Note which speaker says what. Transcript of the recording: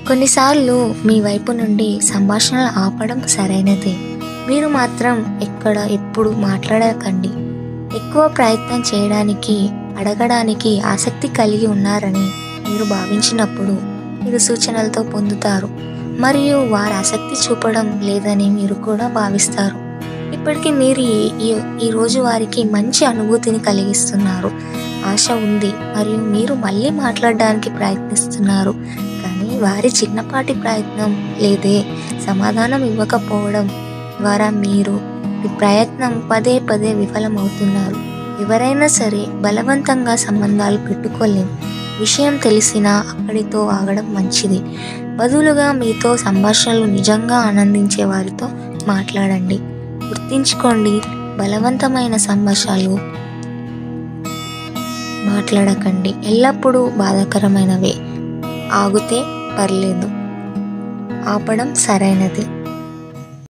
Speaker 1: కొన్నిసార్లు మీ వైపు నుండి సంభాషణలు ఆపడం సరైనదే. మీరు మాత్రం ఎప్పుడు మాట్లాడకండి. ఎక్కువ ప్రయత్నం చేయడానికి, అడగడానికి ఆసక్తి కలిగి ఉన్నారని మీరు భావించినప్పుడు మీరు సూచనలతో పొందుతారు మరియు వారు ఆసక్తి చూపడం లేదని మీరు కూడా భావిస్తారు. ఇప్పటికీ మీరు ఈ రోజు వారికి మంచి అనుభూతిని కలిగిస్తున్నారు. ఆశ ఉంది మరియు మీరు మళ్ళీ మాట్లాడడానికి ప్రయత్నిస్తున్నారు. కానీ వారి చిన్నపాటి ప్రయత్నం లేదే సమాధానం ఇవ్వకపోవడం ద్వారా మీరు ఈ ప్రయత్నం పదే పదే విఫలమవుతున్నారు. ఎవరైనా సరే బలవంతంగా సంబంధాలు పెట్టుకోలేం. విషయం తెలిసినా అక్కడితో ఆగడం మంచిది. బదులుగా మీతో సంభాషణలు నిజంగా ఆనందించే వారితో మాట్లాడండి. గుర్తుంచుకోండి, బలవంతమైన సంభాషణలు మాట్లాడకండి. ఎల్లప్పుడూ బాధాకరమైనవే. ఆగితే పర్లేదు, ఆపడం సరైనది.